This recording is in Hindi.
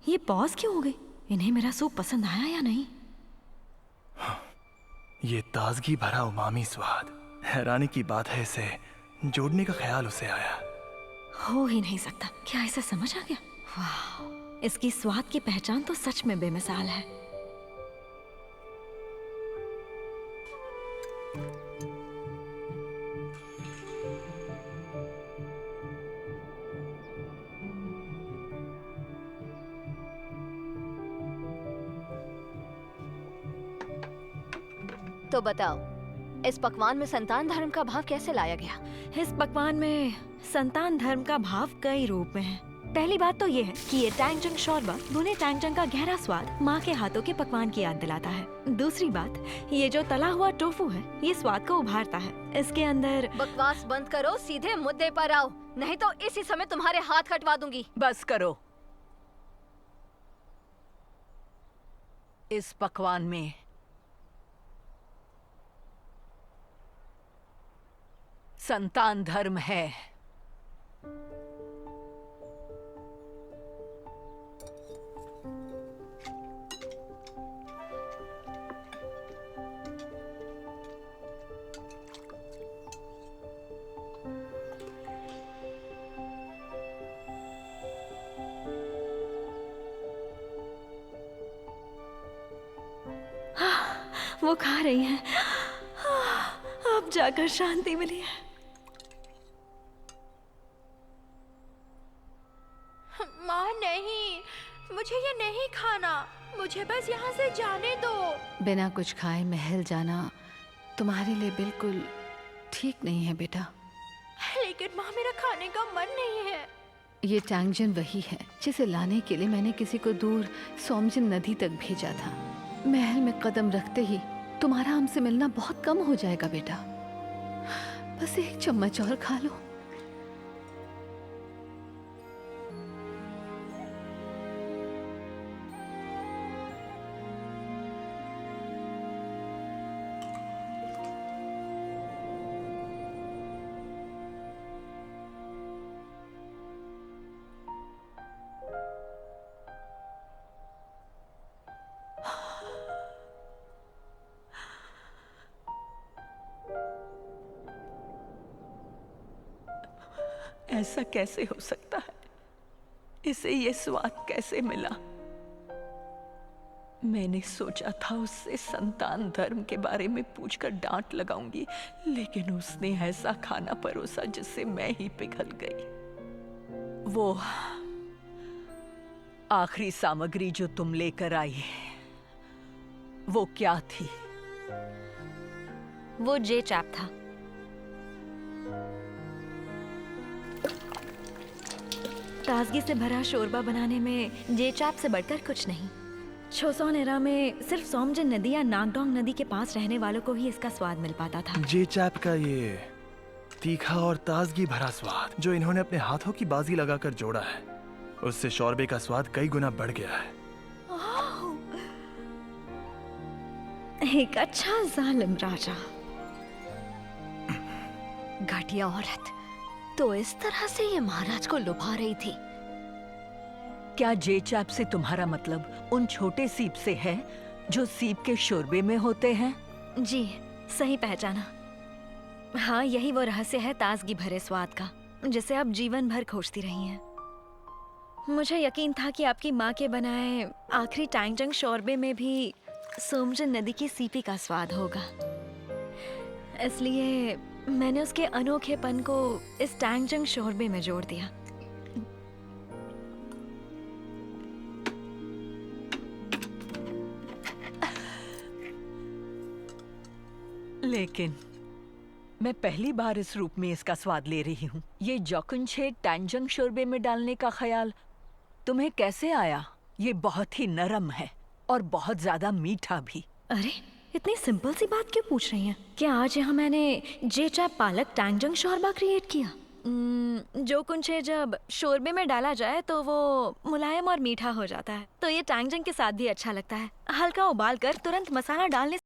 ये पॉज क्यों हो गई? इन्हें मेरा सूप पसंद आया या नहीं? ये ताजगी भरा उमामी स्वाद, हैरानी की बात है इसे जोड़ने का ख्याल उसे आया। हो ही नहीं सकता। क्या इसे समझ आ गया? वाह, इसकी स्वाद की पहचान तो सच में बेमिसाल है। तो बताओ, इस पकवान में संतान धर्म का भाव कैसे लाया गया? इस पकवान में संतान धर्म का भाव कई रूप में है। पहली बात तो ये है कि ये टैंगजंग शोरबा भुने टैंगजंग का गहरा स्वाद माँ के हाथों के पकवान की याद दिलाता है। दूसरी बात, ये जो तला हुआ टोफू है ये स्वाद को उभारता है। इसके अंदर बकवास बंद करो, सीधे मुद्दे पर आओ, नहीं तो इसी समय तुम्हारे हाथ कटवा दूंगी। बस करो। इस पकवान में संतान धर्म है। वो खा रही हैं। अब जाकर शांति मिली है। माँ नहीं, मुझे ये नहीं खाना, मुझे बस यहाँ से जाने दो। बिना कुछ खाए महल जाना तुम्हारे लिए बिल्कुल ठीक नहीं है बेटा। लेकिन माँ, मेरा खाने का मन नहीं है। ये टैंगजन वही है जिसे लाने के लिए मैंने किसी को दूर सोमजिन नदी तक भेजा था। महल में कदम रखते ही तुम्हारा हमसे मिलना बहुत कम हो जाएगा बेटा। बस एक चम्मच और खा लो। ऐसा कैसे हो सकता है? इसे ये स्वाद कैसे मिला? मैंने सोचा था उससे संतान धर्म के बारे में पूछकर डांट लगाऊंगी, लेकिन उसने ऐसा खाना परोसा जिससे मैं ही पिघल गई। वो आखिरी सामग्री जो तुम लेकर आई, वो क्या थी? वो जे चैप था। ताजगी से भरा शोरबा बनाने में जे चैप से बढ़कर कुछ नहीं। छोसोन एरा में सिर्फ सोमजिन नदी या नागडोंग नदी के पास रहने वालों को ही इसका स्वाद मिल पाता था। जे चैप का ये तीखा और ताजगी भरा स्वाद जो इन्होंने अपने हाथों की बाजी लगाकर जोड़ा है, उससे शोरबे का स्वाद कई गुना बढ़ गया है। एक अच्छा जालिम राजा। घटिया औरत, तो इस तरह से ये महाराज को लुभा रही थी। क्या जे चैप से तुम्हारा मतलब उन छोटे सीप से है जो सीप के शोरबे में होते हैं? जी, सही पहचाना। हाँ, यही वो रहस्य है ताजगी भरे स्वाद का, जिसे आप जीवन भर खोजती रही हैं। मुझे यकीन था कि आपकी माँ के बनाए आखिरी टैंगजंग शोरबे में भी सोमजिन नदी की सीपी का स्वाद होगा, इसलिए मैंने उसके अनोखेपन को इस टैंगजंग शोरबे में जोड़ दिया। लेकिन मैं पहली बार इस रूप में इसका स्वाद ले रही हूँ। ये जोकुनछे टैंजंग शोरबे में डालने का ख्याल तुम्हें कैसे आया? ये बहुत ही नरम है और बहुत ज्यादा मीठा भी। अरे, इतनी सिंपल सी बात क्यों पूछ रही हैं? क्या आज यहाँ मैंने जे चैप पालक टैंगजंग शोरबा क्रिएट किया? जोकुनछे जब शोरबे में डाला जाए तो वो मुलायम और मीठा हो जाता है, तो ये टैंगजंग के साथ भी अच्छा लगता है। हल्का उबाल कर तुरंत मसाला डालने